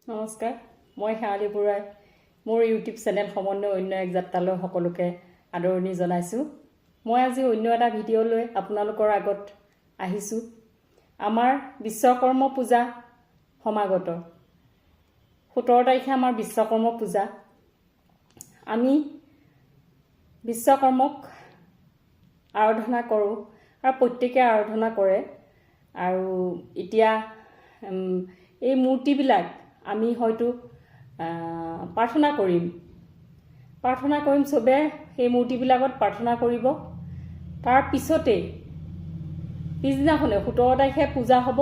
নমস্কাৰ, মই শেৱালী বৰুৱাই মোৰ ইউটিউব চেনেল সমন্বয় অন্য এক যাত্ৰালৈ সকলোকে আদৰণি জনাইছোঁ। মই আজি অন্য এটা ভিডিঅ' লৈ আপোনালোকৰ আগত আহিছোঁ। আমাৰ বিশ্বকৰ্ম পূজা সমাগত 17 তাৰিখে আমাৰ বিশ্বকৰ্ম পূজা। আমি বিশ্বকৰ্মক আৰাধনা কৰোঁ আৰু প্ৰত্যেকে আৰাধনা কৰে। আৰু এতিয়া এই মূৰ্তিবিলাক আমি হয়তো প্ৰাৰ্থনা কৰিম চবে সেই মূৰ্তিবিলাকত প্ৰাৰ্থনা কৰিব। তাৰ পিছতেই পিছদিনাখনে 17 তাৰিখে পূজা হ'ব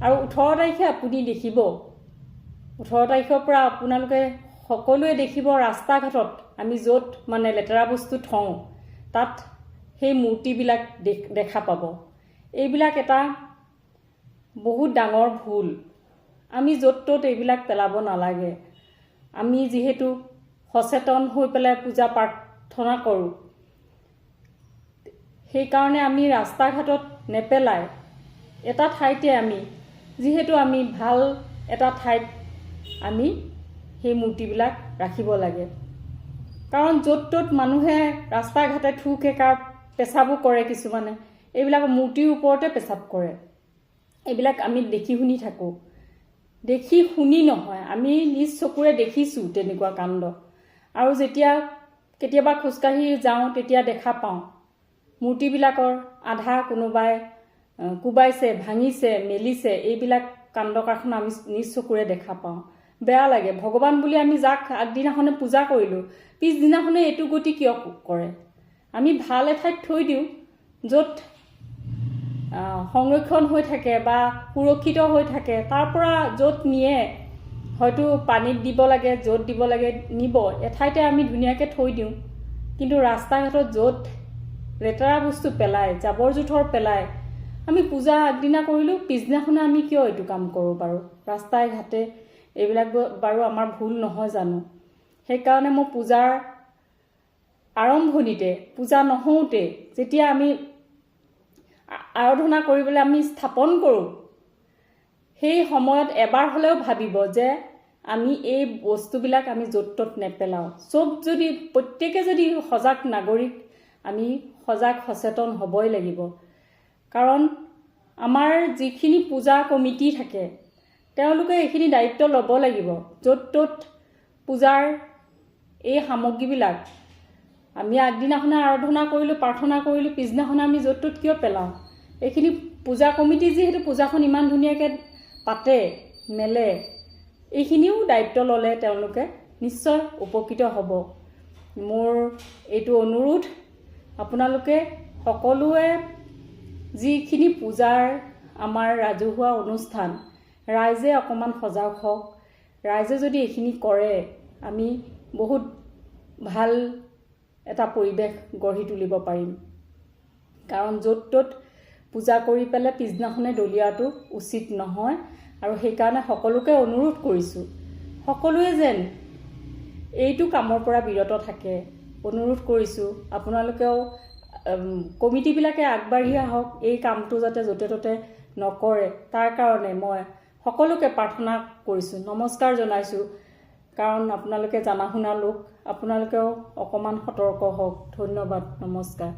আৰু 18 তাৰিখে আপুনি দেখিব, 18 তাৰিখৰ পৰা আপোনালোকে সকলোৱে দেখিব ৰাস্তা ঘাটত আমি য'ত মানে লেতেৰা বস্তু থওঁ তাত সেই মূৰ্তিবিলাক দেখা পাব। এইবিলাক এটা বহুত ডাঙৰ ভুল। আমি য'ত ত'ত এইবিলাক পেলাব নালাগে। আমি যিহেতু সচেতন হৈ পেলাই পূজা প্ৰাৰ্থনা কৰোঁ, সেইকাৰণে আমি ৰাস্তা ঘাটত নেপেলাই এটা ঠাইতে যিহেতু আমি ভাল এটা ঠাইত আমি সেই মূৰ্তিবিলাক ৰাখিব লাগে। কাৰণ য'ত ত'ত মানুহে ৰাস্তা ঘাটে থু খেকাৰ পেচাবো কৰে, কিছুমানে এইবিলাক মূৰ্তিৰ ওপৰতে পেচাব কৰে। এইবিলাক আমি দেখি শুনি থাকোঁ। দেখি শুনি নহয়, আমি নিজ চকুৰে দেখিছোঁ তেনেকুৱা কাণ্ড। আৰু যেতিয়া কেতিয়াবা খোজকাঢ়ি যাওঁ তেতিয়া দেখা পাওঁ মূৰ্তিবিলাকৰ আধা কোনোবাই কোবাইছে, ভাঙিছে, মেলিছে। এইবিলাক কাণ্ড কাৰখানা আমি নিজ চকুৰে দেখা পাওঁ। বেয়া লাগে। ভগৱান বুলি আমি যাক আগদিনাখনে পূজা কৰিলোঁ, পিছদিনাখনে এইটো গতি কিয় কৰে? আমি ভাল এঠাইত থৈ দিওঁ য'ত সংৰক্ষণ হৈ থাকে বা সুৰক্ষিত হৈ থাকে। তাৰ পৰা য'ত নিয়ে হয়তো পানীত দিব লাগে, য'ত দিব লাগে নিব, এঠাইতে আমি ধুনীয়াকৈ থৈ দিওঁ। কিন্তু ৰাস্তা ঘাটত য'ত লেতেৰা বস্তু পেলায়, জাবৰ জোঁথৰ পেলায়, আমি পূজা আগদিনা কৰিলোঁ, পিছদিনাখনে আমি কিয় এইটো কাম কৰোঁ বাৰু? ৰাস্তাই ঘাটে এইবিলাক বাৰু আমাৰ ভুল নহয় জানো? সেইকাৰণে মই পূজাৰ আৰম্ভণিতে, পূজা নহওঁতে যেতিয়া আমি আৰাধনা কৰিবলৈ আমি স্থাপন কৰোঁ, সেই সময়ত এবাৰ হ'লেও ভাবিব যে আমি এই বস্তুবিলাক আমি য'ত ত'ত নেপেলাওঁ। যদি প্ৰত্যেকে যদি সজাগ নাগৰিক, আমি সজাগ সচেতন হ'বই লাগিব। কাৰণ আমাৰ যিখিনি পূজা কমিটি থাকে তেওঁলোকে এইখিনি দায়িত্ব ল'ব লাগিব। য'ত ত'ত পূজাৰ এই সামগ্ৰীবিলাক আমি আগদিনাখনে আৰাধনা কৰিলোঁ, প্ৰাৰ্থনা কৰিলোঁ, পিছদিনাখনে আমি য'ত ত'ত কিয় পেলাওঁ? এইখিনি পূজা কমিটি যিহেতু পূজাখন ইমান ধুনীয়াকৈ পাতে মেলে, এইখিনিও দায়িত্ব ল'লে তেওঁলোকে নিশ্চয় উপকৃত হ'ব। মোৰ এইটো অনুৰোধ, আপোনালোকে সকলোৱে যিখিনি পূজাৰ আমাৰ ৰাজহুৱা অনুষ্ঠান, ৰাইজে অকণমান সজাগ হওক। ৰাইজে যদি এইখিনি কৰে, আমি বহুত ভাল এটা পৰিৱেশ গঢ়ি তুলিব পাৰিম। কাৰণ য'ত ত'ত পূজা কৰি পেলাই পিছদিনাখনে দলিওৱাটো উচিত নহয়। আৰু সেইকাৰণে সকলোকে অনুৰোধ কৰিছোঁ, সকলোৱে যেন এইটো কামৰ পৰা বিৰত থাকে। অনুৰোধ কৰিছোঁ আপোনালোকেও কমিটিবিলাকে আগবাঢ়ি আহক, এই কামটো যাতে য'তে ত'তে নকৰে। তাৰ কাৰণে মই সকলোকে প্ৰাৰ্থনা কৰিছোঁ, নমস্কাৰ জনাইছোঁ। কাৰণ আপোনালোকে জানা শুনা লোক, আপোনালোকেও অকণমান সতৰ্ক হওক। ধন্যবাদ, নমস্কাৰ।